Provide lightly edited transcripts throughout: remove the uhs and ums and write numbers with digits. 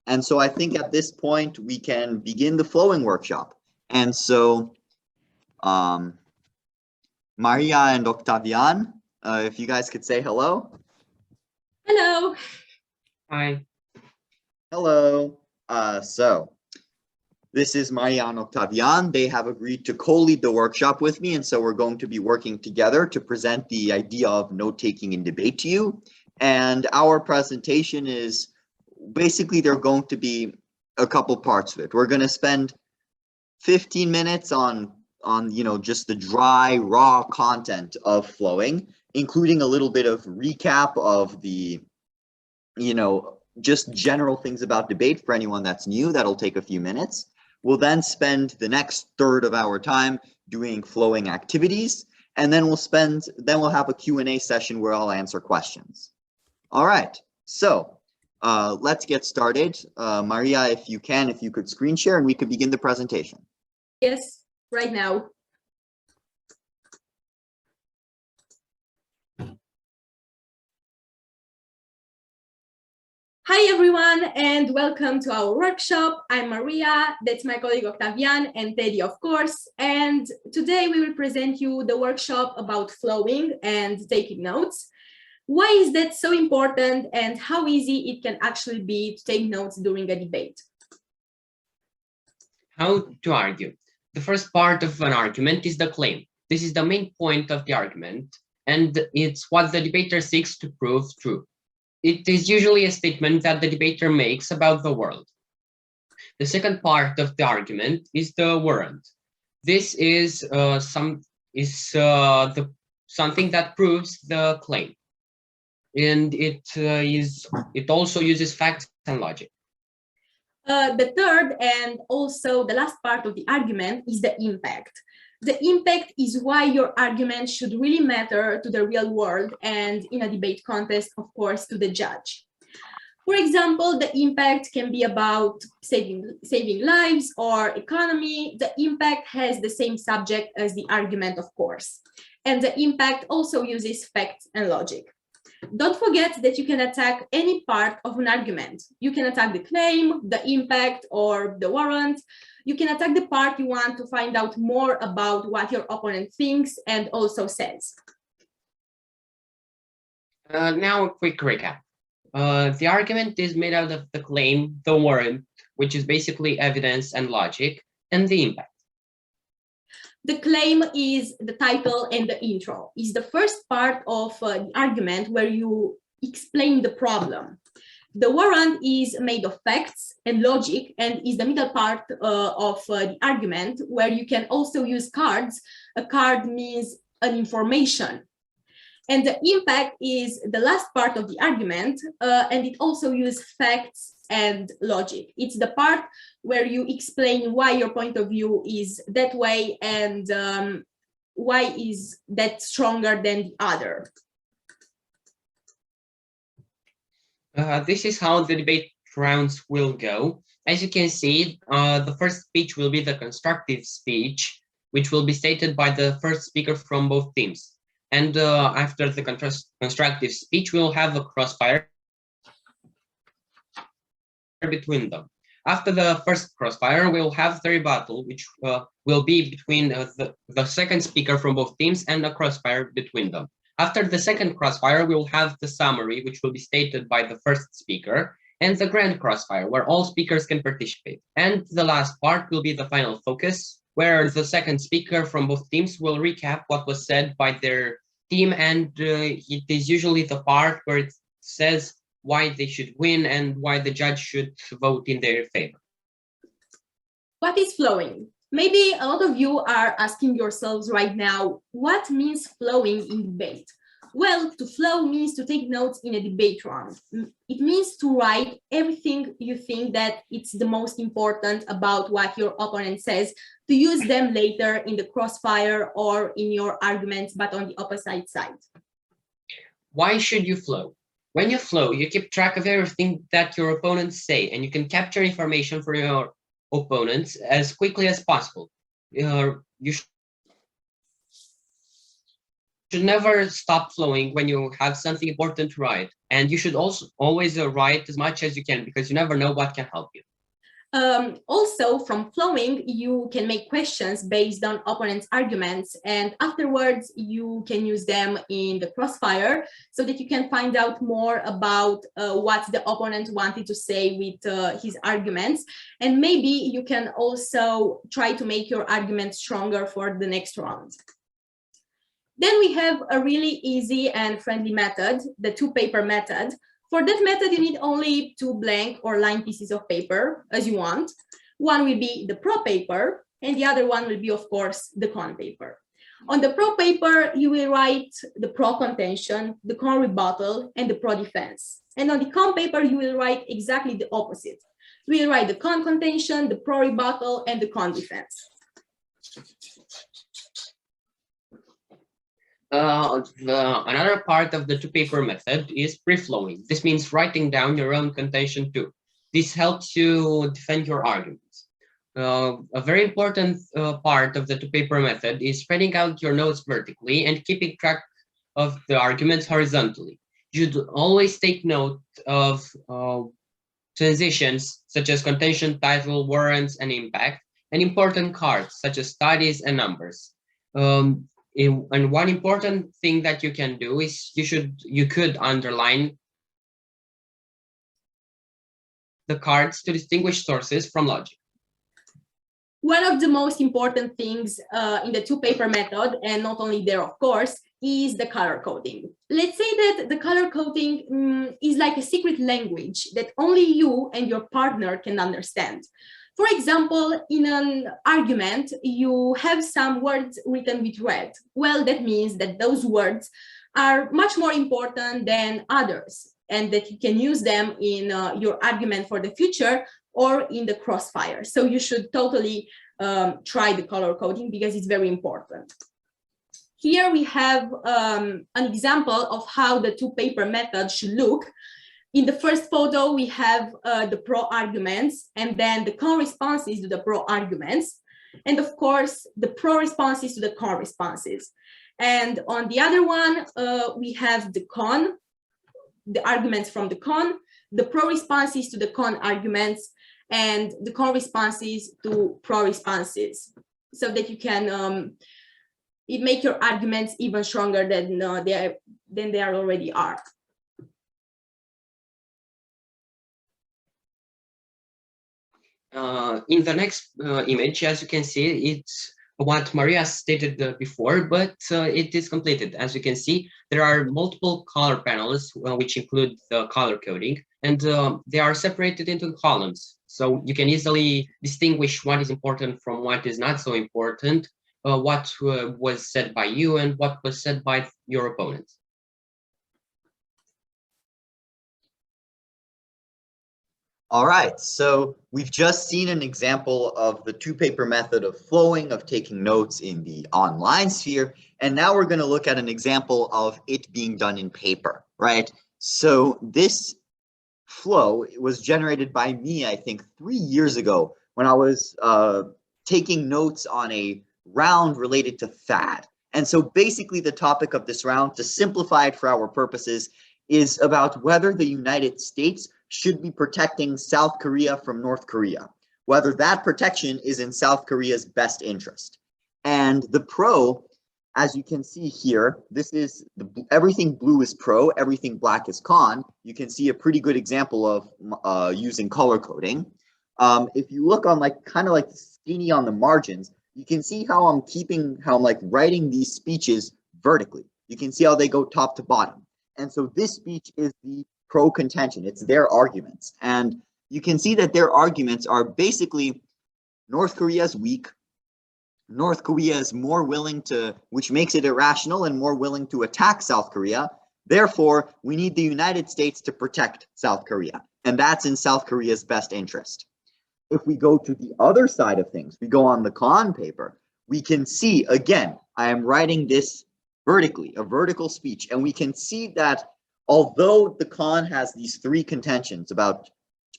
And so I think at this point we can begin the flowing workshop. And so Maria and Octavian, if you guys could say hello. Hello. Hi. Hello. So this is Maria and Octavian. They have agreed to co-lead the workshop with me, and so we're going to be working together to present the idea of note-taking in debate to you. And our presentation is basically, there are going to be a couple parts of it. We're going to spend 15 minutes on just the dry, raw content of flowing, including a little bit of recap of the, just general things about debate for anyone that's new. That'll take a few minutes. We'll then spend the next third of our time doing flowing activities, and then we'll have a Q&A session where I'll answer questions. All right, so let's get started. Maria, if you could screen share and we could begin the presentation. Yes, right now. Hi everyone, and welcome to our workshop. I'm Maria, that's my colleague Octavian, and Teddy, of course. And today we will present you the workshop about flowing and taking notes. Why is that so important, and how easy it can actually be to take notes during a debate? How to argue. The first part of an argument is the claim. This is the main point of the argument, and it's what the debater seeks to prove true. It is usually a statement that the debater makes about the world. The second part of the argument is the warrant. This is something that proves the claim, and it also uses facts and logic. The third and also the last part of the argument is the impact. The impact is why your argument should really matter to the real world and in a debate contest, of course, to the judge. For example, the impact can be about saving lives or economy. The impact has the same subject as the argument, of course. And the impact also uses facts and logic. Don't forget that you can attack any part of an argument. You can attack the claim, the impact, or the warrant. You can attack the part you want to find out more about what your opponent thinks and also says. Now a quick recap. The argument is made out of the claim, the warrant, which is basically evidence and logic, and the impact. The claim is the title and the intro. Is the first part of the argument where you explain the problem. The warrant is made of facts and logic and is the middle part of the argument where you can also use cards. A card means an information. And the impact is the last part of the argument and it also uses facts and logic. It's the part where you explain why your point of view is that way and why is that stronger than the other. This is how the debate rounds will go. As you can see, the first speech will be the constructive speech, which will be stated by the first speaker from both teams. And after the constructive speech, we'll have a crossfire between them. After the first crossfire, we'll have the rebuttal, which will be between the second speaker from both teams and a crossfire between them. After the second crossfire, we will have the summary, which will be stated by the first speaker, and the grand crossfire, where all speakers can participate. And the last part will be the final focus, where the second speaker from both teams will recap what was said by their team, and it is usually the part where it says why they should win and why the judge should vote in their favor. What is flowing? Maybe a lot of you are asking yourselves right now, what means flowing in debate? Well, to flow means to take notes in a debate round. It means to write everything you think that it's the most important about what your opponent says, to use them later in the crossfire or in your arguments, but on the opposite side. Why should you flow? When you flow, you keep track of everything that your opponents say, and you can capture information from your opponents as quickly as possible. You should never stop flowing when you have something important to write. And you should also always write as much as you can, because you never know what can help you. Also, from flowing, you can make questions based on opponent's arguments, and afterwards you can use them in the crossfire so that you can find out more about what the opponent wanted to say with his arguments. And maybe you can also try to make your argument stronger for the next round. Then we have a really easy and friendly method, the two-paper method. For that method, you need only 2 blank or line pieces of paper, as you want. One will be the pro paper, and the other one will be, of course, the con paper. On the pro paper, you will write the pro contention, the con rebuttal, and the pro defense. And on the con paper, you will write exactly the opposite. You will write the con contention, the pro rebuttal, and the con defense. Another part of the two-paper method is free-flowing. This means writing down your own contention too. This helps you defend your arguments. A very important part of the two-paper method is spreading out your notes vertically and keeping track of the arguments horizontally. You should always take note of transitions such as contention, title, warrants, and impact, and important cards such as studies and numbers. And one important thing that you can do is you could underline the cards to distinguish sources from logic. One of the most important things in the two-paper method, and not only there, of course, is the color coding. Let's say that the color coding is like a secret language that only you and your partner can understand. For example, in an argument, you have some words written with red. Well, that means that those words are much more important than others, and that you can use them in your argument for the future or in the crossfire. So you should totally try the color coding because it's very important. Here we have an example of how the two-paper method should look. In the first photo, we have the pro arguments, and then the con responses to the pro arguments, and of course, the pro responses to the con responses. And on the other one, we have the con, the arguments from the con, the pro responses to the con arguments, and the con responses to pro responses, so that you can make your arguments even stronger than they already are. In the next image, as you can see, it's what Maria stated before, but it is completed. As you can see, there are multiple color panels, which include the color coding, and they are separated into columns. So you can easily distinguish what is important from what is not so important, what was said by you and what was said by your opponent. All right, so we've just seen an example of the two-paper method of flowing, of taking notes in the online sphere, and now we're going to look at an example of it being done in paper, right? So this flow was generated by me, I think, 3 years ago when I was taking notes on a round related to THAAD. And so basically the topic of this round, to simplify it for our purposes, is about whether the United States should be protecting South Korea from North Korea, whether that protection is in South Korea's best interest. And the pro, as you can see here, this is everything blue is pro, everything black is con. You can see a pretty good example of using color coding. If you look on kind of like skinny on the margins, you can see how I'm writing these speeches vertically. You can see how they go top to bottom. And so this speech is the pro contention. It's their arguments. And you can see that their arguments are basically North Korea is weak. North Korea is more willing to, which makes it irrational and more willing to attack South Korea. Therefore, we need the United States to protect South Korea. And that's in South Korea's best interest. If we go to the other side of things, we go on the con paper, we can see, again, I am writing this vertically, a vertical speech, and we can see that although the con has these three contentions about,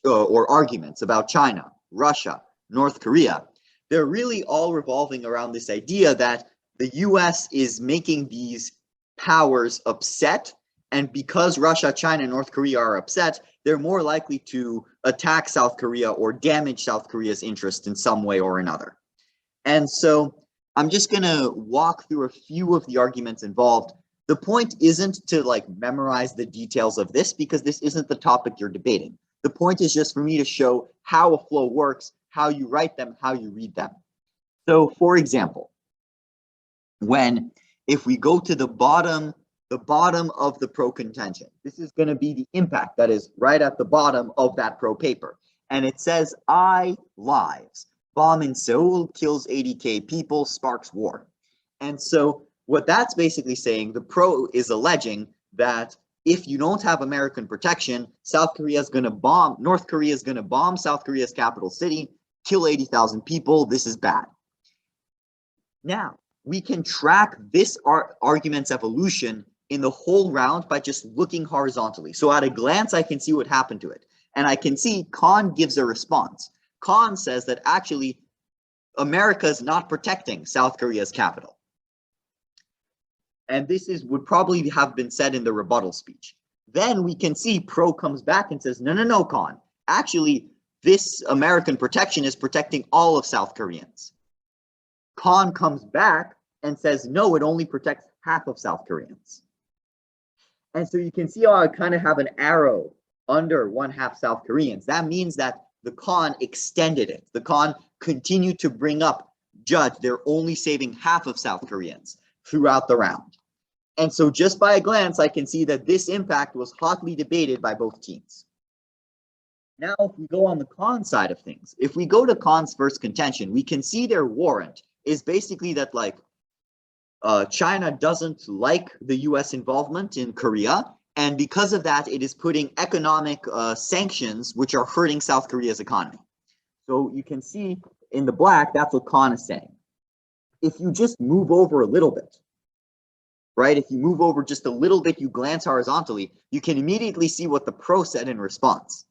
or arguments about China, Russia, North Korea, they're really all revolving around this idea that the US is making these powers upset, and because Russia, China, and North Korea are upset, they're more likely to attack South Korea or damage South Korea's interest in some way or another. And so I'm just going to walk through a few of the arguments involved. The point isn't to like memorize the details of this, because this isn't the topic you're debating. The point is just for me to show how a flow works, how you write them, how you read them. So for example, if we go to the bottom of the pro contention, this is going to be the impact that is right at the bottom of that pro paper. And it says, I lives. Bomb in Seoul kills 80K people, sparks war. And so what that's basically saying, the pro is alleging that if you don't have American protection, North Korea is going to bomb South Korea's capital city, kill 80,000 people. This is bad. Now, we can track this argument's evolution in the whole round by just looking horizontally. So at a glance, I can see what happened to it. And I can see Khan gives a response. Khan says that actually America is not protecting South Korea's capital. And this would probably have been said in the rebuttal speech. Then we can see Pro comes back and says, no, Khan. Actually, this American protection is protecting all of South Koreans. Khan comes back and says, no, it only protects half of South Koreans. And so you can see how I kind of have an arrow under 1/2 South Koreans. That means that the Khan extended it. The Khan continued to bring up, judge, they're only saving half of South Koreans throughout the round. And so just by a glance, I can see that this impact was hotly debated by both teams. Now, if we go on the Khan side of things, if we go to Khan's first contention, we can see their warrant is basically that like China doesn't like the US involvement in Korea. And because of that, it is putting economic sanctions, which are hurting South Korea's economy. So you can see in the black, that's what Khan is saying. If you just move over a little bit, right? If you move over just a little bit, you glance horizontally, you can immediately see what the pro said in response.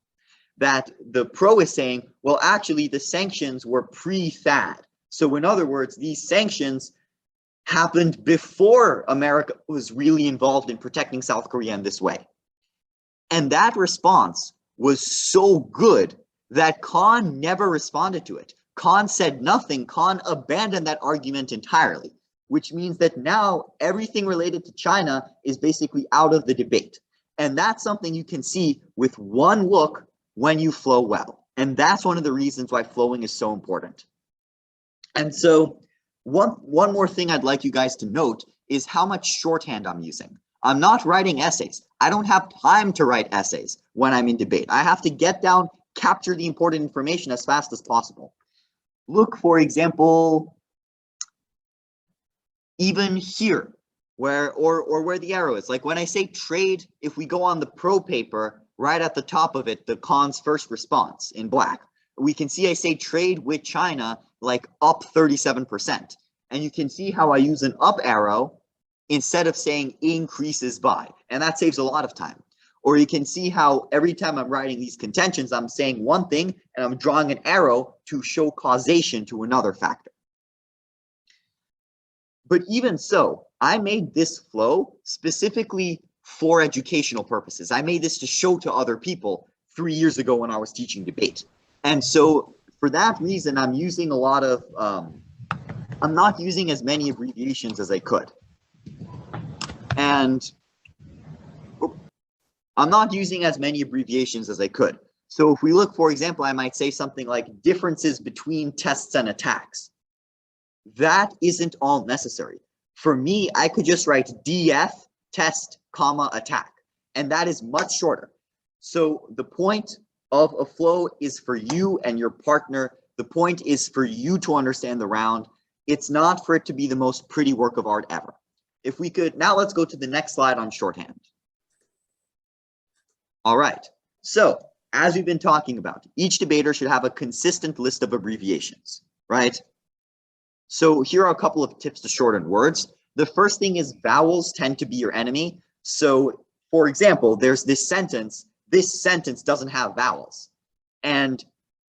That the pro is saying, well, actually, the sanctions were pre-THAAD. So in other words, these sanctions happened before America was really involved in protecting South Korea in this way. And that response was so good that Khan never responded to it. Khan said nothing. Khan abandoned that argument entirely, which means that now everything related to China is basically out of the debate. And that's something you can see with one look when you flow well. And that's one of the reasons why flowing is so important. And so one more thing I'd like you guys to note is how much shorthand I'm using. I'm not writing essays. I don't have time to write essays when I'm in debate. I have to get down, capture the important information as fast as possible. Look, for example, even here, where the arrow is. Like when I say trade, if we go on the pro paper, right at the top of it, the Khan's first response in black, we can see I say trade with China, like up 37%. And you can see how I use an up arrow instead of saying increases by, and that saves a lot of time. Or you can see how every time I'm writing these contentions, I'm saying one thing and I'm drawing an arrow to show causation to another factor. But even so, I made this flow specifically for educational purposes. I made this to show to other people 3 years ago when I was teaching debate. And so for that reason, I'm using a lot of, I'm not using as many abbreviations as I could. And I'm not using as many abbreviations as I could. So if we look, for example, I might say something like differences between tests and attacks. That isn't all necessary. For me, I could just write DF, test, comma, attack. And that is much shorter. So the point of a flow is for you and your partner. The point is for you to understand the round. It's not for it to be the most pretty work of art ever. If we could, now let's go to the next slide on shorthand. All right, so as we've been talking about, each debater should have a consistent list of abbreviations, right? So here are a couple of tips to shorten words. The first thing is vowels tend to be your enemy. So for example, there's this sentence doesn't have vowels. And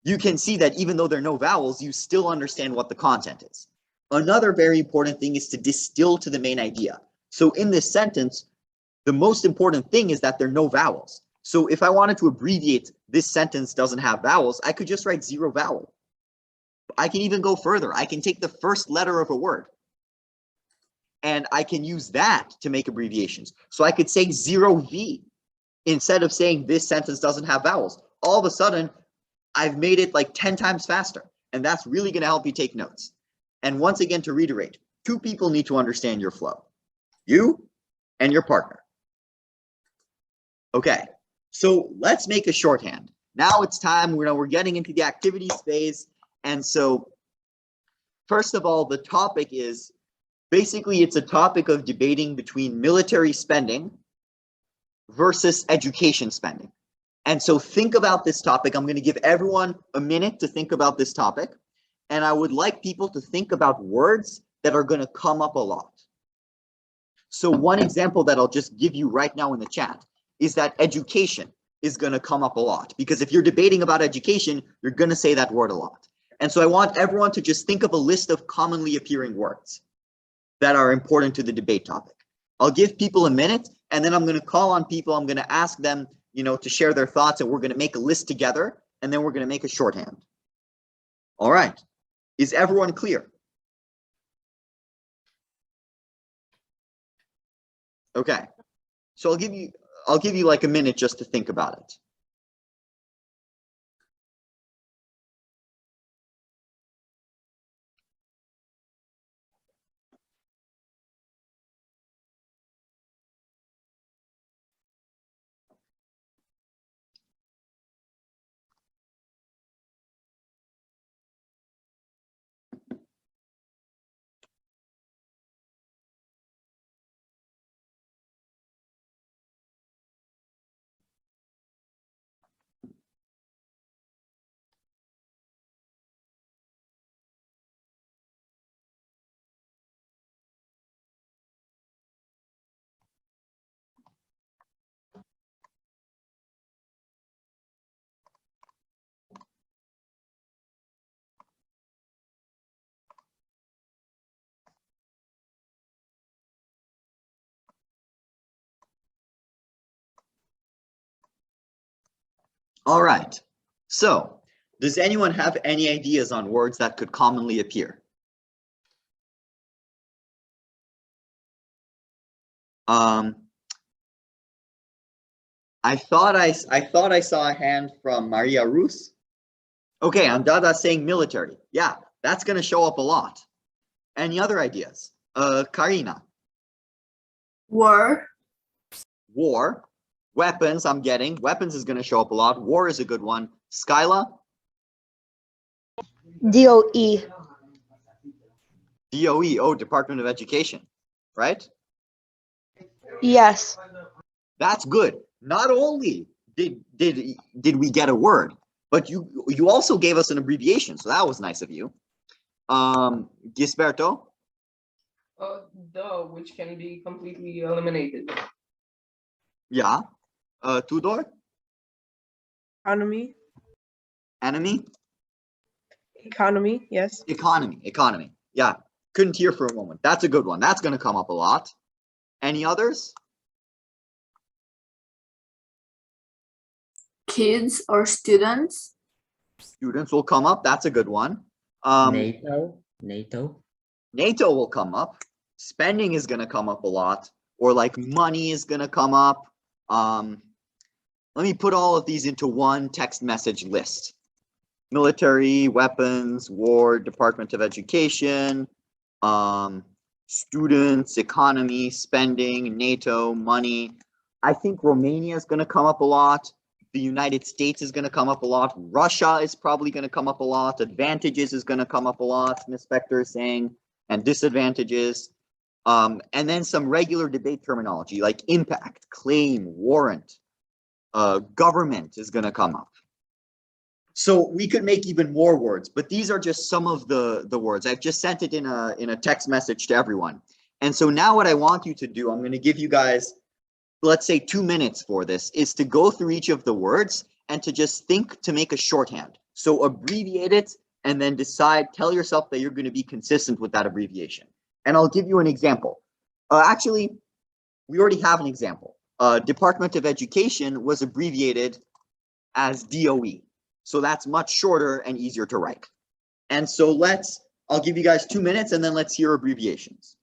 you can see that even though there are no vowels, you still understand what the content is. Another very important thing is to distill to the main idea. So in this sentence, the most important thing is that there are no vowels. So if I wanted to abbreviate this sentence doesn't have vowels, I could just write 0 vowel. I can even go further. I can take the first letter of a word and I can use that to make abbreviations. So I could say 0V instead of saying this sentence doesn't have vowels. All of a sudden, I've made it like 10 times faster. And that's really going to help you take notes. And once again, to reiterate, 2 people need to understand your flow. You and your partner. Okay, so let's make a shorthand. Now it's time, we're getting into the activities phase. And so first of all, the topic is, basically it's a topic of debating between military spending versus education spending. And so think about this topic. I'm going to give everyone a minute to think about this topic. And I would like people to think about words that are going to come up a lot. So one example that I'll just give you right now in the chat is that education is going to come up a lot, because if you're debating about education, you're going to say that word a lot. And so I want everyone to just think of a list of commonly appearing words that are important to the debate topic. I'll give people a minute, and then I'm going to call on people. I'm going to ask them, to share their thoughts, and we're going to make a list together, and then we're going to make a shorthand. All right. Is everyone clear? Okay. So I'll give you like a minute just to think about it. All right. So does anyone have any ideas on words that could commonly appear? I thought I saw a hand from Maria Rus. Okay, Andada saying military. Yeah, that's going to show up a lot. Any other ideas? Karina. War. War. Weapons, I'm getting. Weapons is going to show up a lot. War is a good one. Skyla? DOE. DOE, oh, Department of Education, right? Yes. That's good. Not only did we get a word, but you also gave us an abbreviation, so that was nice of you. Gisberto? Which can be completely eliminated. Yeah. Tudor? Economy. Enemy? Economy, yes. Economy. Yeah. Couldn't hear for a moment. That's a good one. That's going to come up a lot. Any others? Kids or students. Students will come up. That's a good one. NATO. NATO will come up. Spending is going to come up a lot. Or like money is going to come up. Let me put all of these into one text message list. Military, weapons, war, Department of Education, students, economy, spending, NATO, money. I think Romania is going to come up a lot. The United States is going to come up a lot. Russia is probably going to come up a lot. Advantages is going to come up a lot, Ms. Spector is saying, and disadvantages. And then some regular debate terminology like impact, claim, warrant, government is going to come up. So we could make even more words, but these are just some of the words. I've just sent it in a text message to everyone. And so now what I want you to do, I'm going to give you guys, let's say 2 minutes for this, is to go through each of the words and to just think to make a shorthand. So abbreviate it and then decide, tell yourself that you're going to be consistent with that abbreviation. And I'll give you an example. Actually, we already have an example. Department of Education was abbreviated as DOE. So that's much shorter and easier to write. And so I'll give you guys 2 minutes and then let's hear abbreviations.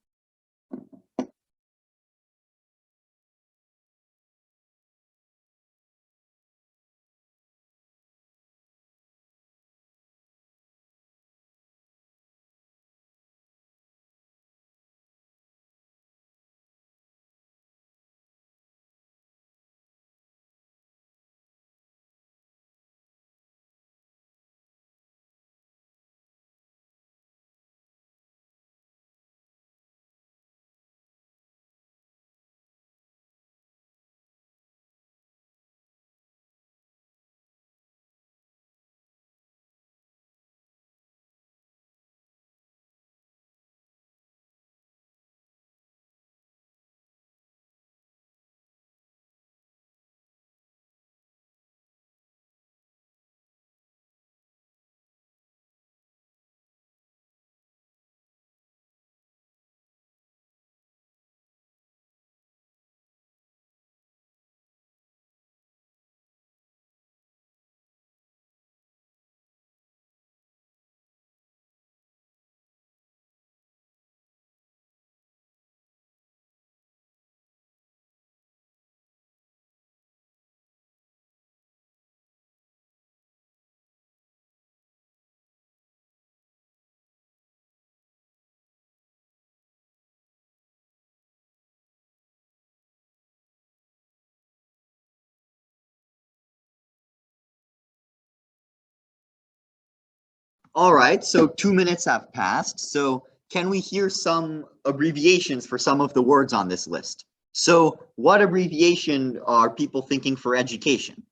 All right, so 2 minutes have passed. So can we hear some abbreviations for some of the words on this list? So what abbreviation are people thinking for education?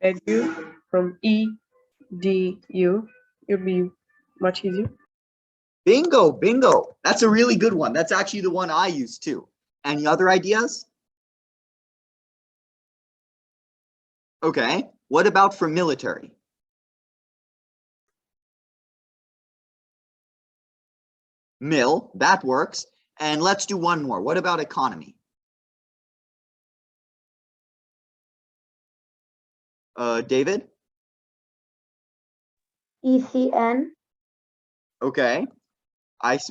Edu from EDU. It'll be much easier. Bingo, bingo. That's a really good one. That's actually the one I use too. Any other ideas? Okay, what about for military? Mil, that works. And let's do one more. What about economy? David? ECN, Okay.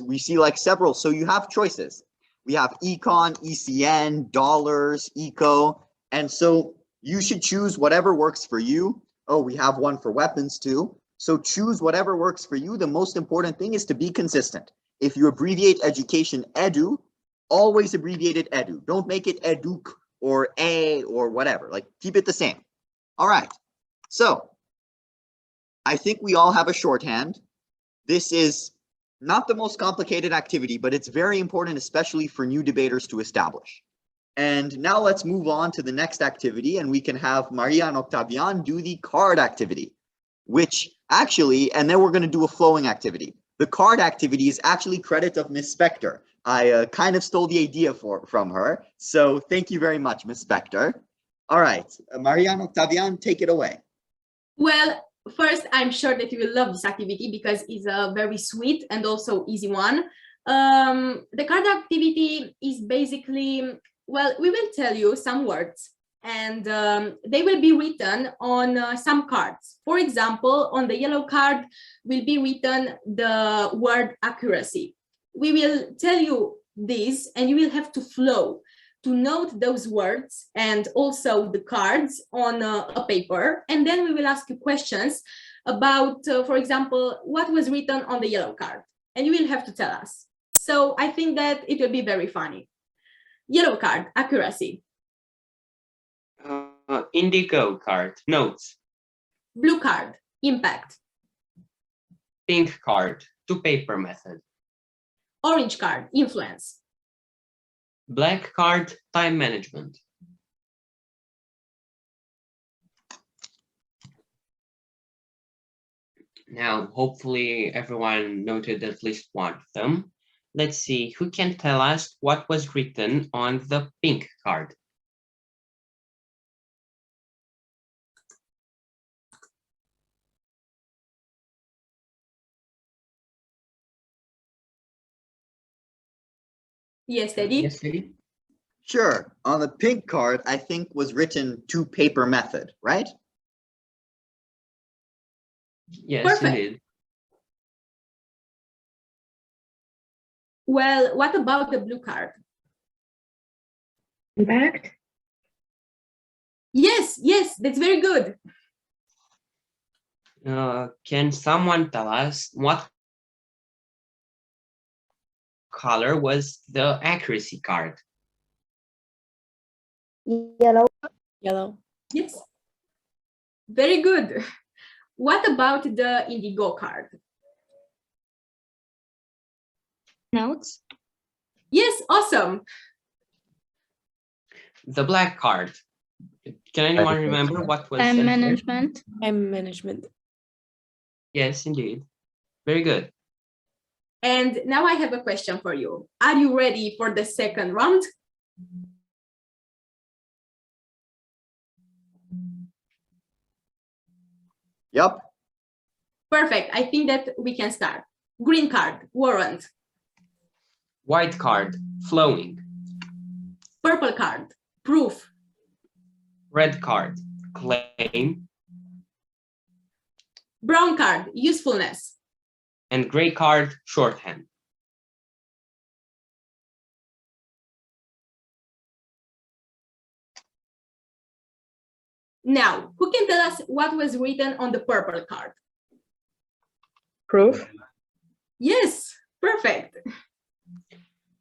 We see like several, so you have choices. We have econ, ECN, dollars, eco, and so you should choose whatever works for you. Oh, we have one for weapons too. So choose whatever works for you. The most important thing is to be consistent. If you abbreviate education edu, always abbreviate it edu. Don't make it educ or a or whatever. Like keep it the same. All right. So I think we all have a shorthand. This is not the most complicated activity, but it's very important, especially for new debaters to establish. And now let's move on to the next activity, and we can have Maria and Octavian do the card activity, which actually, and then we're going to do a flowing activity. The card activity is actually credit of Miss Spector. I kind of stole the idea from her, so thank you very much, Miss Spector. All right, Maria and Octavian, take it away. Well, first, I'm sure that you will love this activity because it's a very sweet and also easy one. The card activity is basically, well, we will tell you some words and they will be written on some cards. For example, on the yellow card will be written the word accuracy. We will tell you this and you will have to flow to note those words and also the cards on a paper. And then we will ask you questions about, for example, what was written on the yellow card. And you will have to tell us. So I think that it will be very funny. Yellow card, accuracy. Indigo card, notes. Blue card, impact. Pink card, to paper method. Orange card, influence. Black card, time management. Now, hopefully everyone noted at least one of them. Let's see, who can tell us what was written on the pink card? Yes, Teddy? Yes, Teddy? Sure. On the pink card, I think was written to paper method, right? Yes, Perfect. indeed. Well, what about the blue card? Impact? Yes, yes, that's very good. Can someone tell us what color was the accuracy card? Yellow. Yellow. Yes. Very good. What about the indigo card? Notes. Yes, awesome. The black card. Can anyone remember what was Time said there? management. Time management. Yes, indeed. Very good. And now I have a question for you. Are you ready for the second round? Yep. Perfect. I think that we can start. Green card, warrant. White card, flowing. Purple card, proof. Red card, claim. Brown card, usefulness. And gray card, shorthand. Now, who can tell us what was written on the purple card? Proof? Yes, perfect.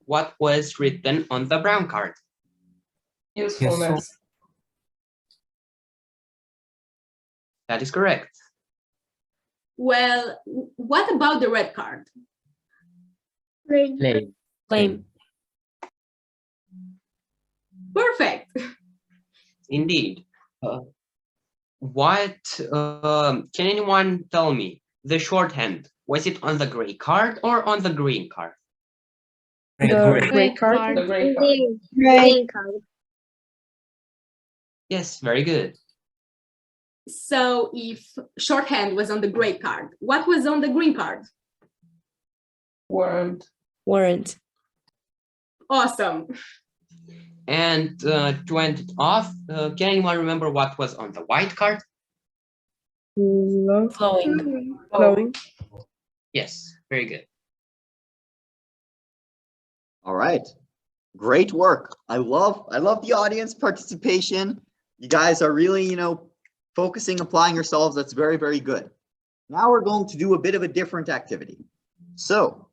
What was written on the brown card? Usefulness. That is correct. Well, what about the red card? Claim. Claim. Perfect. Indeed. Can anyone tell me the shorthand? Was it on the gray card or on the green card? The gray card. Green card. Yes, very good. So if shorthand was on the gray card, what was on the green card? Warrant. Warrant. Awesome. And to end it off, can anyone remember what was on the white card? Flowing. Flowing. Yes, very good. All right. Great work. I love the audience participation. You guys are really, focusing, applying yourselves. That's very, very good. Now we're going to do a bit of a different activity. So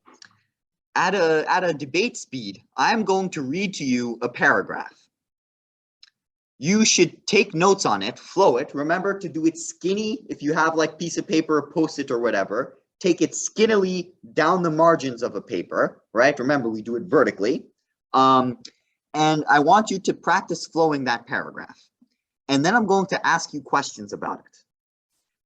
at a debate speed, I'm going to read to you a paragraph. You should take notes on it, flow it. Remember to do it skinny. If you have like piece of paper, Post-it or whatever, take it skinnily down the margins of a paper, right? Remember, we do it vertically. And I want you to practice flowing that paragraph. And then I'm going to ask you questions about it.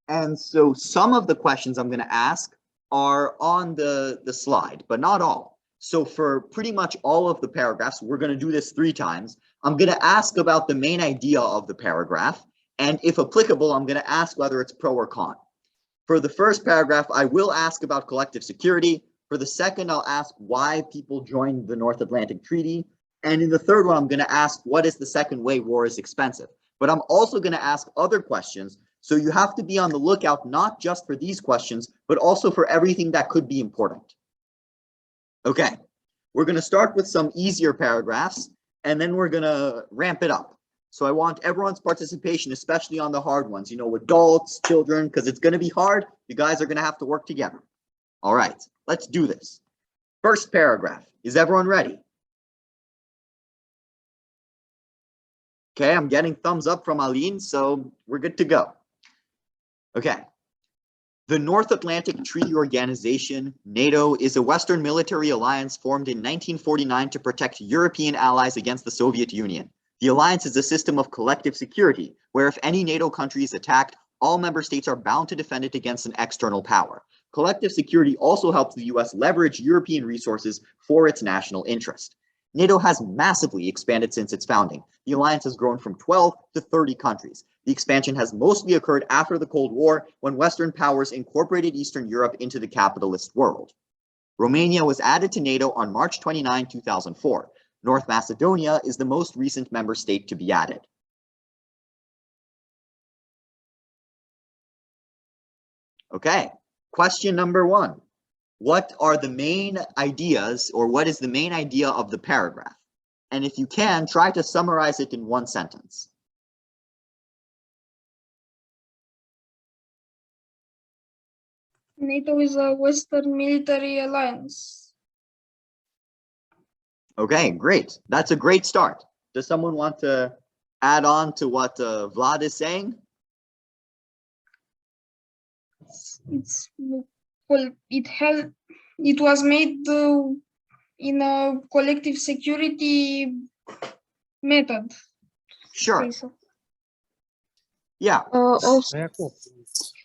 And so some of the questions I'm going to ask are on the slide, but not all. So for pretty much all of the paragraphs, we're going to do this 3 times. I'm going to ask about the main idea of the paragraph. And if applicable, I'm going to ask whether it's pro or con. For the first paragraph, I will ask about collective security. For the second, I'll ask why people joined the North Atlantic Treaty. And in the third one, I'm going to ask what is the second way war is expensive. But I'm also going to ask other questions. So you have to be on the lookout, not just for these questions, but also for everything that could be important. Okay, we're going to start with some easier paragraphs, and then we're going to ramp it up. So I want everyone's participation, especially on the hard ones, adults, children, because it's going to be hard. You guys are going to have to work together. All right, let's do this. First paragraph. Is everyone ready? Okay, I'm getting thumbs up from Aline, so we're good to go. Okay. The North Atlantic Treaty Organization, NATO, is a Western military alliance formed in 1949 to protect European allies against the Soviet Union. The alliance is a system of collective security, where if any NATO country is attacked, all member states are bound to defend it against an external power. Collective security also helps the US leverage European resources for its national interest. NATO has massively expanded since its founding. The alliance has grown from 12 to 30 countries. The expansion has mostly occurred after the Cold War, when Western powers incorporated Eastern Europe into the capitalist world. Romania was added to NATO on March 29, 2004. North Macedonia is the most recent member state to be added. Okay, question number 1. What are the main ideas, or what is the main idea of the paragraph? And if you can, try to summarize it in one sentence. NATO is a Western military alliance. Okay, great. That's a great start. Does someone want to add on to what Vlad is saying? It was made in a collective security method. Sure. Yeah.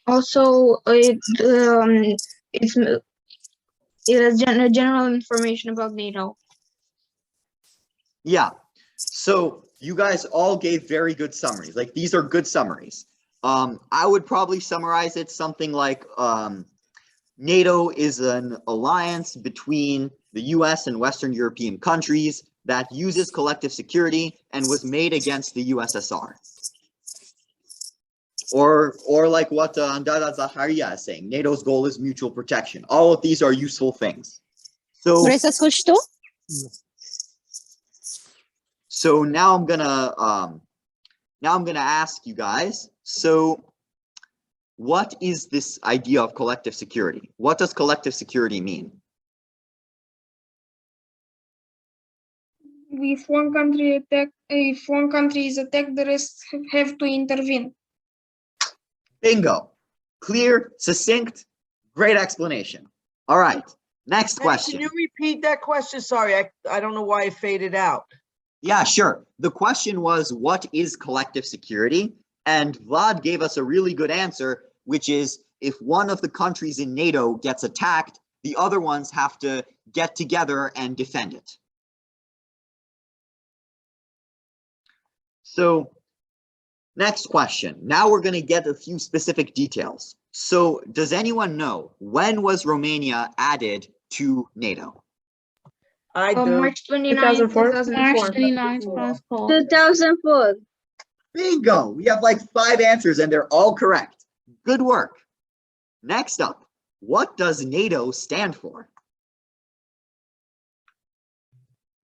Also, it has general information about NATO. Yeah. So you guys all gave very good summaries. Like, these are good summaries. I would probably summarize it something like NATO is an alliance between the US and Western European countries that uses collective security and was made against the USSR. Or like what Andara Zaharia is saying, NATO's goal is mutual protection. All of these are useful things. So, so now I'm gonna ask you guys, so what is this idea of collective security? What does collective security mean? If one country is attacked, the rest have to intervene. Bingo. Clear, succinct, great explanation. All right, next question. Can you repeat that question? Sorry, I don't know why it faded out. Yeah, sure. The question was, what is collective security? And Vlad gave us a really good answer, which is if one of the countries in NATO gets attacked, the other ones have to get together and defend it. So, next question. Now we're going to get a few specific details. So, does anyone know, when was Romania added to NATO? I do. March 29, 2004. 2004. Bingo! We have like 5 answers and they're all correct. Good work. Next up, what does NATO stand for?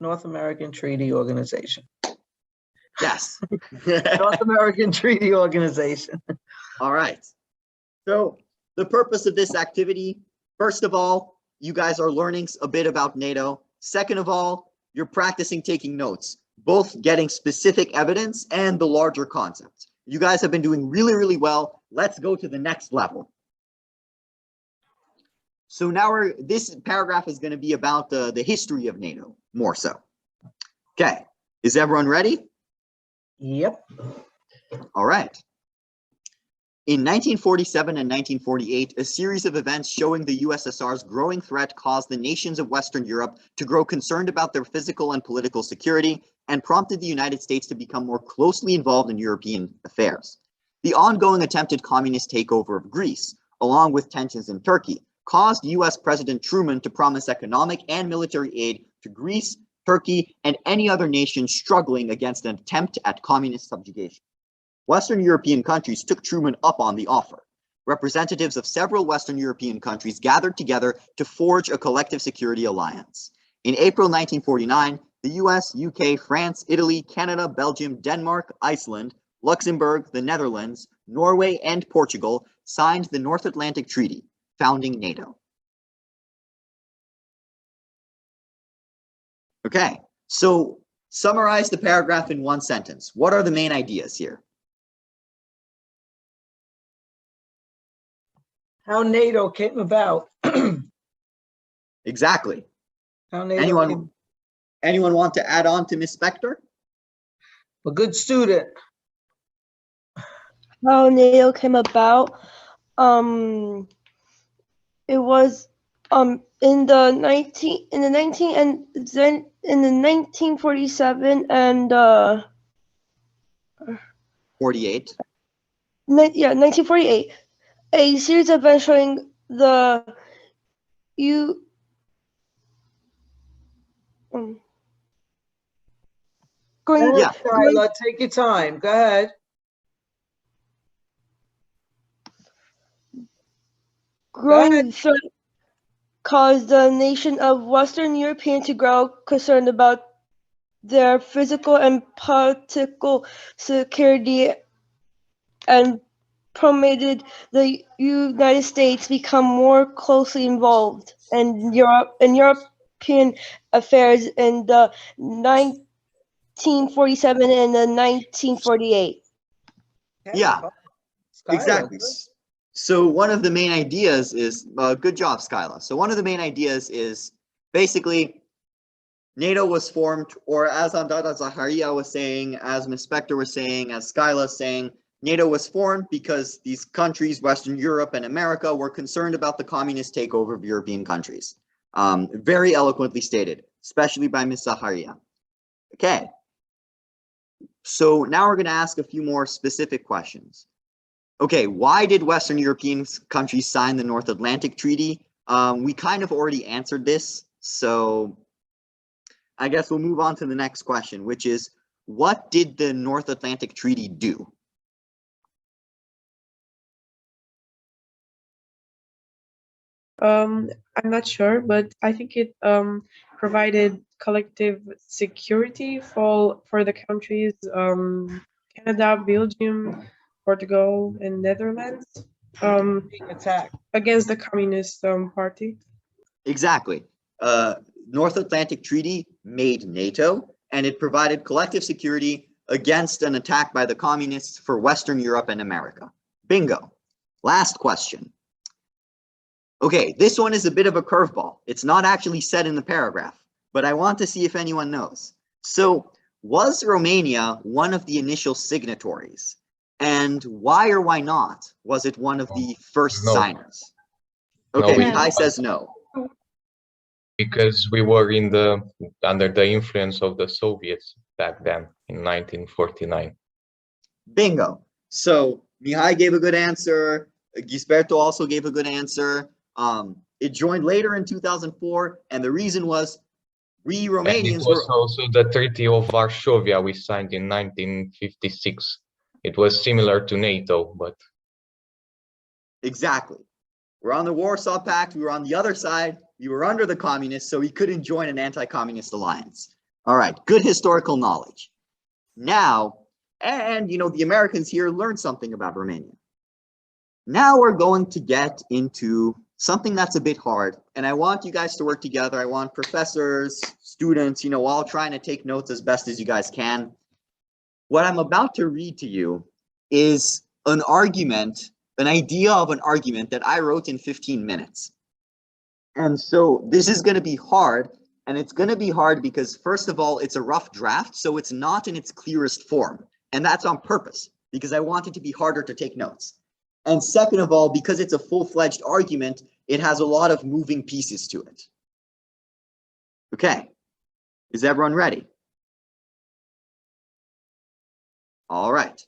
North American Treaty Organization. Yes. North American Treaty Organization. All right. So the purpose of this activity, first of all, you guys are learning a bit about NATO. Second of all, you're practicing taking notes, both getting specific evidence and the larger concepts. You guys have been doing really, really well. Let's go to the next level. So now this paragraph is going to be about the history of NATO, more so. Okay, is everyone ready? Yep. All right. In 1947 and 1948, a series of events showing the USSR's growing threat caused the nations of Western Europe to grow concerned about their physical and political security and prompted the United States to become more closely involved in European affairs. The ongoing attempted communist takeover of Greece, along with tensions in Turkey, caused US President Truman to promise economic and military aid to Greece, Turkey, and any other nation struggling against an attempt at communist subjugation. Western European countries took Truman up on the offer. Representatives of several Western European countries gathered together to forge a collective security alliance. In April 1949, the US, UK, France, Italy, Canada, Belgium, Denmark, Iceland, Luxembourg, the Netherlands, Norway, and Portugal signed the North Atlantic Treaty, founding NATO. Okay, so summarize the paragraph in one sentence. What are the main ideas here? How NATO came about. Exactly. How NATO Anyone want to add on to Ms. Spector? A good student. How NATO came about. It was in the 1947 and 48. 1948. A series of events showing the going, Yeah. Skylar, take your time. Go ahead. growing threat caused the nation of Western European to grow concerned about their physical and political security and prompted the United States become more closely involved in European affairs in the 1947 and the 1948. Okay, Yeah, Skylar. exactly. So one of the main ideas is, good job, Skyla. So one of the main ideas is basically NATO was formed, or as Andada Zaharia was saying, as Ms. Spector was saying, as Skyla was saying, NATO was formed because these countries, Western Europe and America, were concerned about the communist takeover of European countries. Very eloquently stated, especially by Ms. Zaharia. Okay. So now we're going to ask a few more specific questions. Okay, why did Western European countries sign the North Atlantic Treaty? We kind of already answered this, so I guess we'll move on to the next question, which is, what did the North Atlantic Treaty do? I'm not sure, but I think it provided collective security for the countries Canada, Belgium, Portugal, and Netherlands Attack. against the Communist Party. Exactly. North Atlantic Treaty made NATO, and it provided collective security against an attack by the communists for Western Europe and America. Bingo. Last question. Okay, this one is a bit of a curveball. It's not actually said in the paragraph, but I want to see if anyone knows. So, was Romania one of the initial signatories? And why or why not was it one of the first No. signers? Okay, No, Mihai says no. because we were under the influence of the Soviets back then in 1949. Bingo. So Mihai gave a good answer. Gisberto also gave a good answer. It joined later in 2004, and the reason was we And it Romanians was were also the Treaty of Varsovia we signed in 1956. It was similar to NATO, but exactly. We're on the Warsaw Pact. We were on the other side. We were under the communists, so we couldn't join an anti-communist alliance. All right, good historical knowledge. Now, and you know, the Americans here learned something about Romania. Now we're going to get into something that's a bit hard, and I want you guys to work together. I want professors, students, you know, all trying to take notes as best as you guys can. What I'm about to read to you is an argument, an idea of an argument that I wrote in 15 minutes. And so this is going to be hard, and it's going to be hard because, first of all, it's a rough draft, so it's not in its clearest form. And that's on purpose, because I want it to be harder to take notes. And second of all, because it's a full-fledged argument, it has a lot of moving pieces to it. Okay, is everyone ready? All right.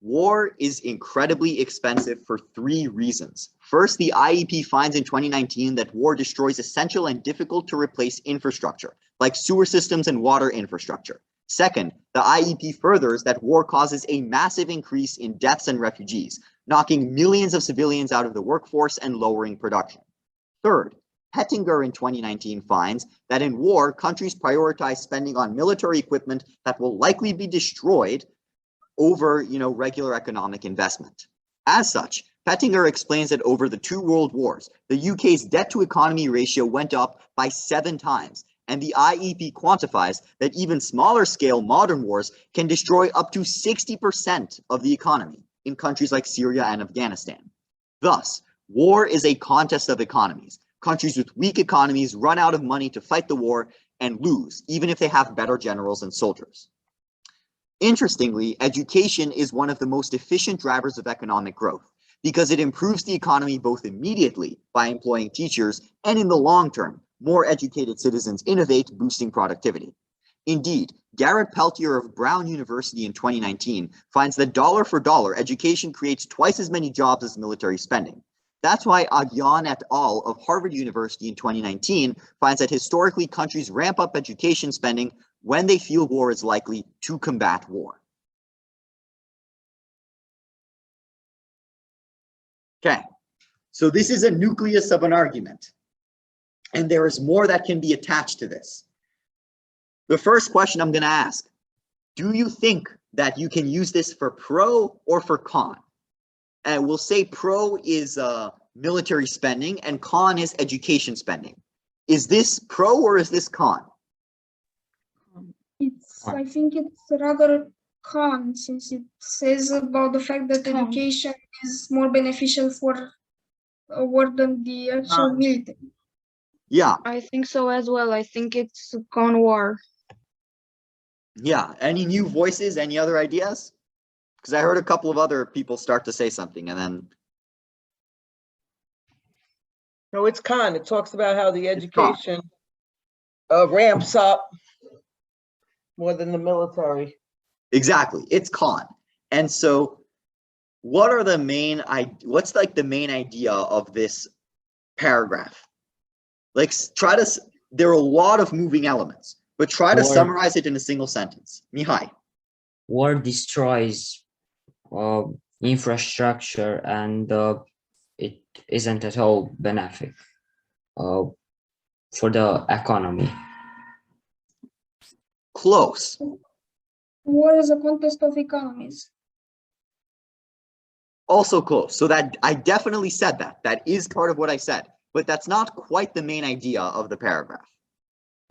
War is incredibly expensive for 3 reasons. First, the IEP finds in 2019 that war destroys essential and difficult to replace infrastructure, like sewer systems and water infrastructure. Second, the IEP furthers that war causes a massive increase in deaths and refugees, knocking millions of civilians out of the workforce and lowering production. Third, Hettinger in 2019 finds that in war, countries prioritize spending on military equipment that will likely be destroyed over, regular economic investment. As such, Hettinger explains that over the 2 world wars, the UK's debt-to-economy ratio went up by 7 times, and the IEP quantifies that even smaller-scale modern wars can destroy up to 60% of the economy in countries like Syria and Afghanistan. Thus, war is a contest of economies. Countries with weak economies run out of money to fight the war and lose, even if they have better generals and soldiers. Interestingly, education is one of the most efficient drivers of economic growth because it improves the economy both immediately by employing teachers and in the long term, more educated citizens innovate, boosting productivity. Indeed, Garrett Peltier of Brown University in 2019 finds that dollar for dollar, education creates twice as many jobs as military spending. That's why Oglinzanu et al. Of Harvard University in 2019 finds that historically countries ramp up education spending when they feel war is likely to combat war. Okay, so this is a nucleus of an argument, and there is more that can be attached to this. The first question I'm going to ask, do you think that you can use this for pro or for con? And we'll say pro is military spending and con is education spending. Is this pro or is this con? I think it's rather con, since it says about the fact that education is more beneficial for a war than the actual military. Yeah. I think so as well. I think it's con war. Yeah. Any new voices? Any other ideas? Because I heard a couple of other people start to say something and then. No, it's con. It talks about how the education ramps up more than the military. Exactly. It's con. And so what are the main, what's like the main idea of this paragraph? Like try to, there are a lot of moving elements, but try to summarize it in a single sentence. Mihai. War destroys infrastructure and it isn't at all benefic for the economy. Close. War is a contest of economies. Also close. So that I definitely said that. That is part of what I said, but that's not quite the main idea of the paragraph.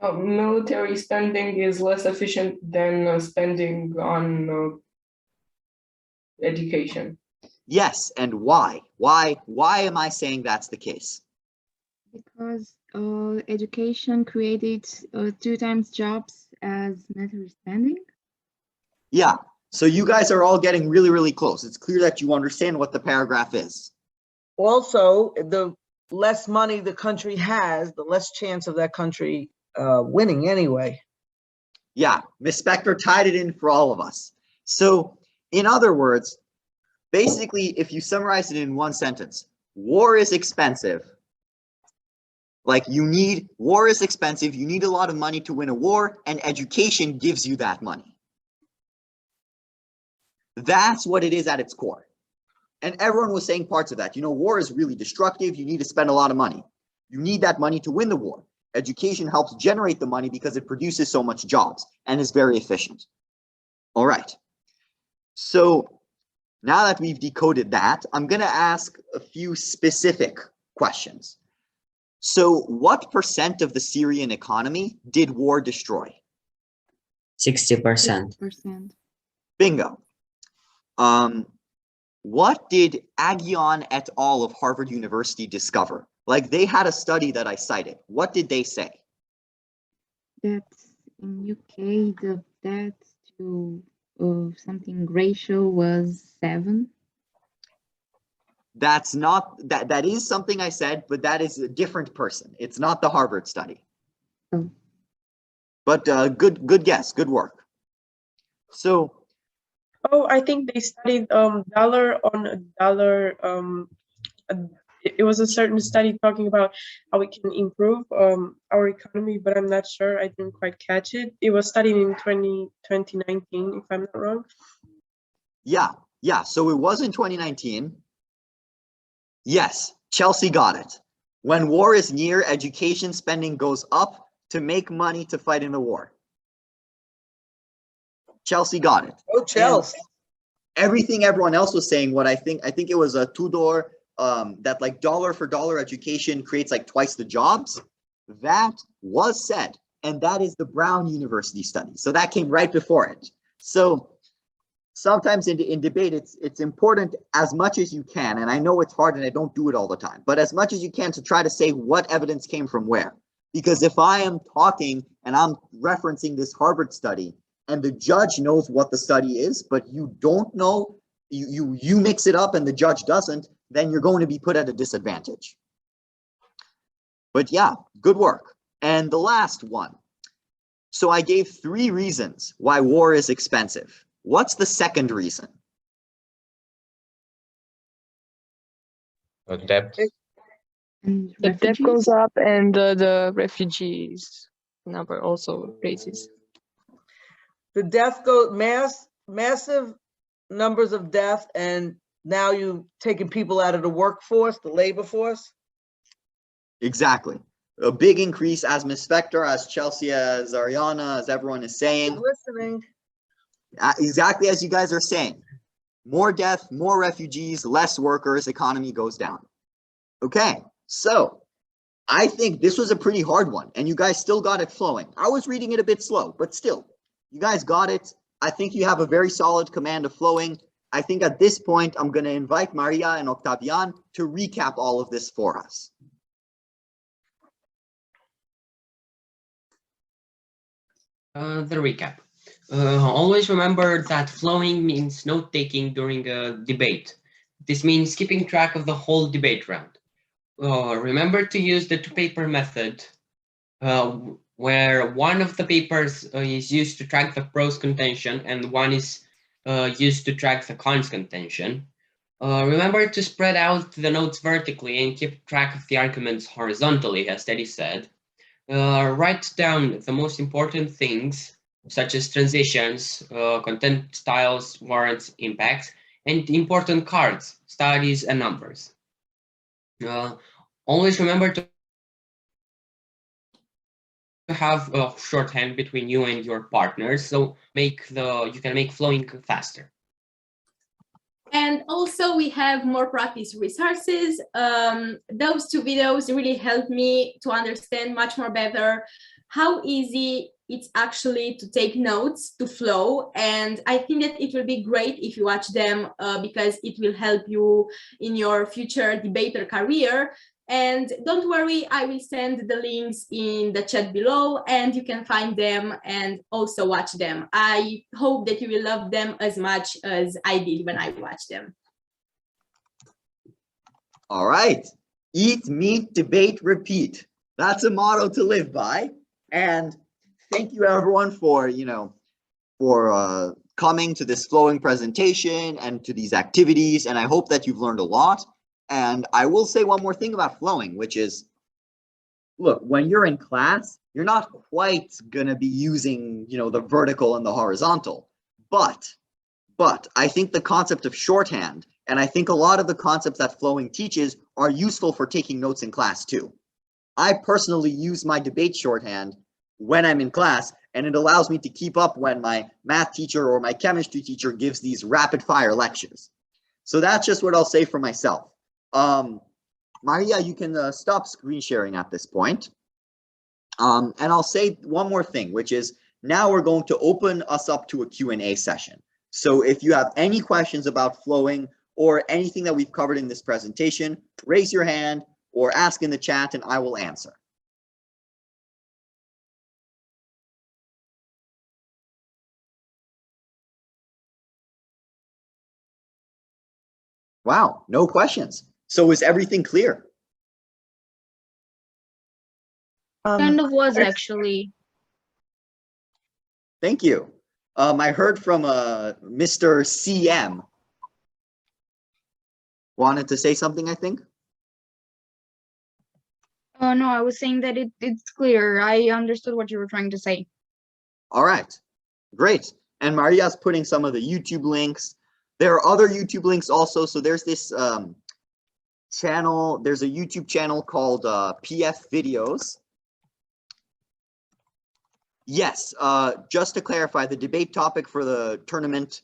Military spending is less efficient than spending on education. Yes, and why? Why am I saying that's the case? Because education created 2 times jobs as military spending. Yeah, so you guys are all getting really, really close. It's clear that you understand what the paragraph is. Also, the less money the country has, the less chance of that country winning anyway. Yeah, Ms. Spector tied it in for all of us. So, in other words, basically, if you summarize it in one sentence, war is expensive. Like war is expensive, you need a lot of money to win a war, and education gives you that money. That's what it is at its core. And everyone was saying parts of that. You know, war is really destructive, you need to spend a lot of money. You need that money to win the war. Education helps generate the money because it produces so much jobs and is very efficient. All right. So now that we've decoded that, I'm going to ask a few specific questions. So what % of the Syrian economy did war destroy? 60%. Bingo. What did Oglinzanu et al. Of Harvard University discover? Like they had a study that I cited. What did they say? That in UK, the debt to something ratio was 7. That's not, that is something I said, but that is a different person. It's not the Harvard study. Oh. But good guess, good work. So. Oh, I think they studied dollar on a dollar. It was a certain study talking about how we can improve our economy, but I'm not sure. I didn't quite catch it. It was studied in 2019, if I'm not wrong. Yeah. So it was in 2019. Yes, Chelsea got it. When war is near, education spending goes up to make money to fight in the war. Chelsea got it. Oh, Chelsea. And everything everyone else was saying, what I think it was a Theodore, that like dollar for dollar education creates like twice the jobs. That was said, and that is the Brown University study. So that came right before it. So sometimes in debate, it's important as much as you can, and I know it's hard and I don't do it all the time, but as much as you can to try to say what evidence came from where. Because if I am talking and I'm referencing this Harvard study, and the judge knows what the study is, but you don't know, you mix it up and the judge doesn't, then you're going to be put at a disadvantage. But yeah, good work. And the last one. So I gave 3 reasons why war is expensive. What's the second reason? Debt. And The debt refugees? goes up and the refugees number also raises. The death goes massive numbers of death, and now you taking people out of the workforce, the labor force. Exactly. A big increase, as Ms. Spector, as Chelsea, as Ariana, as everyone is saying. I'm listening. Exactly as you guys are saying. More death, more refugees, less workers, economy goes down. Okay, so I think this was a pretty hard one, and you guys still got it flowing. I was reading it a bit slow, but still, you guys got it. I think you have a very solid command of flowing. I think at this point, I'm going to invite Maria and Octavian to recap all of this for us. The recap. Always remember that flowing means note-taking during a debate. This means keeping track of the whole debate round. Remember to use the two-paper method, where one of the papers is used to track the pros contention and one is used to track the cons contention. Remember to spread out the notes vertically and keep track of the arguments horizontally, as Teddy said. Write down the most important things, such as transitions, content styles, warrants, impacts, and important cards, studies, and numbers. Always remember to have a shorthand between you and your partners, so you can make flowing faster. And also we have more practice resources. Those two videos really helped me to understand much more better how easy it's actually to take notes, to flow. And I think that it will be great if you watch them because it will help you in your future debater career. And don't worry, I will send the links in the chat below and you can find them and also watch them. I hope that you will love them as much as I did when I watched them. All right. Eat, meet, debate, repeat. That's a motto to live by. And thank you everyone for, coming to this flowing presentation and to these activities. And I hope that you've learned a lot. And I will say one more thing about flowing, which is, look, when you're in class, you're not quite going to be using, the vertical and the horizontal. But I think the concept of shorthand, and I think a lot of the concepts that flowing teaches are useful for taking notes in class too. I personally use my debate shorthand when I'm in class, and it allows me to keep up when my math teacher or my chemistry teacher gives these rapid fire lectures. So that's just what I'll say for myself. Maria, you can stop screen sharing at this point. And I'll say one more thing, which is now we're going to open us up to a Q&A session. So if you have any questions about flowing or anything that we've covered in this presentation, raise your hand or ask in the chat and I will answer. Wow, no questions. So is everything clear? Kind of was actually. Thank you. I heard from Mr. CM. Wanted to say something, I think? Oh, no, I was saying that it's clear. I understood what you were trying to say. All right, great. And Maria's putting some of the YouTube links. There are other YouTube links also. So there's this channel. There's a YouTube channel called PF Videos. Yes, just to clarify, the debate topic for the tournament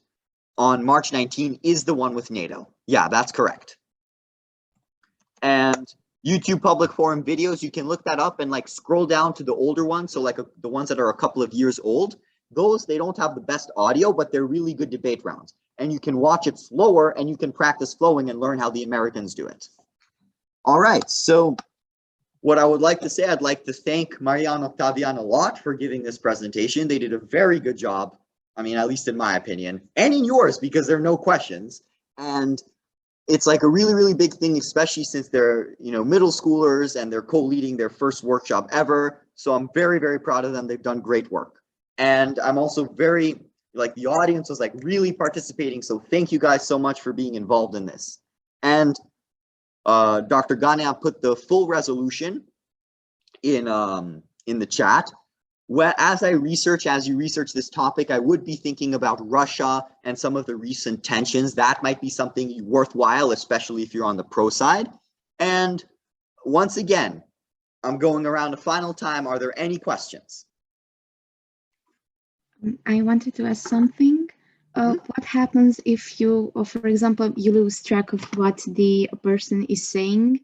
on March 19 is the one with NATO. Yeah, that's correct. And YouTube public forum videos, you can look that up and scroll down to the older ones. So the ones that are a couple of years old, those, they don't have the best audio, but they're really good debate rounds. And you can watch it slower and you can practice flowing and learn how the Americans do it. All right, so what I would like to say, I'd like to thank Maria and Octavian a lot for giving this presentation. They did a very good job. I mean, at least in my opinion, and in yours, because there are no questions. And it's a really, really big thing, especially since they're, middle schoolers and they're co-leading their first workshop ever. So I'm very, very proud of them. They've done great work. And I'm also very, the audience was really participating. So thank you guys so much for being involved in this. And Dr. Ganea put the full resolution in the chat. Well, as you research this topic, I would be thinking about Russia and some of the recent tensions. That might be something worthwhile, especially if you're on the pro side. And once again, I'm going around a final time. Are there any questions? I wanted to ask something. What happens if you, for example, you lose track of what the person is saying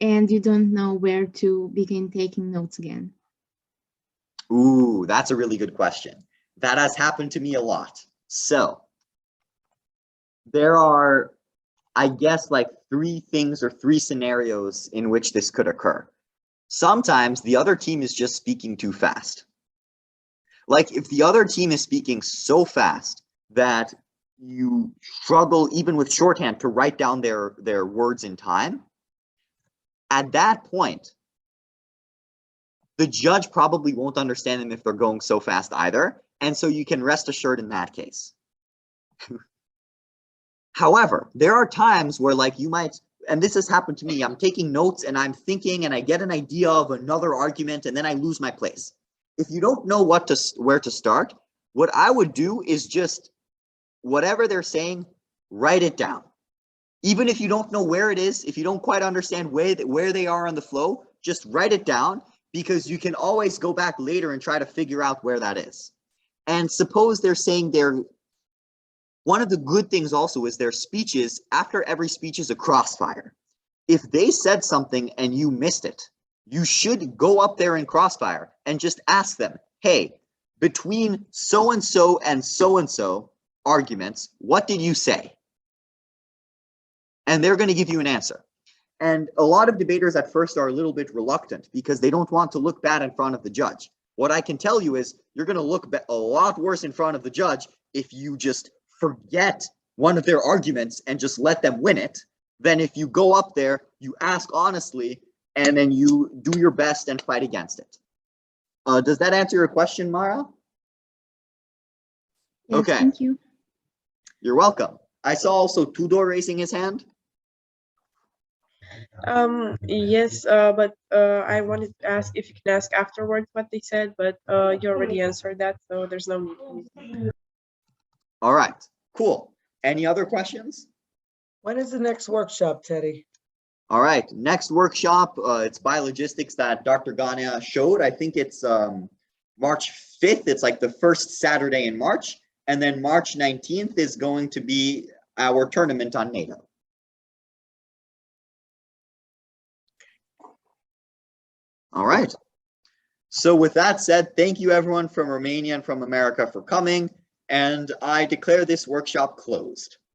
and you don't know where to begin taking notes again? Ooh, that's a really good question. That has happened to me a lot. So there are, I guess, like 3 things or 3 scenarios in which this could occur. Sometimes the other team is just speaking too fast. Like if the other team is speaking so fast that you struggle even with shorthand to write down their words in time, at that point, the judge probably won't understand them if they're going so fast either. And so you can rest assured in that case. However, there are times where like you might, and this has happened to me, I'm taking notes and I'm thinking and I get an idea of another argument and then I lose my place. If you don't know where to start, what I would do is just whatever they're saying, write it down. Even if you don't know where it is, if you don't quite understand where they are on the flow, just write it down, because you can always go back later and try to figure out where that is. And suppose they're saying one of the good things also is their speeches, after every speech is a crossfire. If they said something and you missed it, you should go up there in crossfire and just ask them, hey, between so-and-so and so-and-so arguments, what did you say? And they're going to give you an answer. And a lot of debaters at first are a little bit reluctant because they don't want to look bad in front of the judge. What I can tell you is you're going to look a lot worse in front of the judge if you just forget one of their arguments and just let them win it, than if you go up there, you ask honestly, and then you do your best and fight against it. Does that answer your question, Mara? Yes, okay. Thank you. You're welcome. I saw also Theodore raising his hand. Yes, but I wanted to ask if you can ask afterwards what they said, but you already answered that, so there's no need. All right, cool. Any other questions? When is the next workshop, Teddy? All right, next workshop, it's biologistics that Dr. Ganea showed. I think it's March 5th. It's like the first Saturday in March. And then March 19th is going to be our tournament on NATO. All right. So with that said, thank you everyone from Romania and from America for coming. And I declare this workshop closed.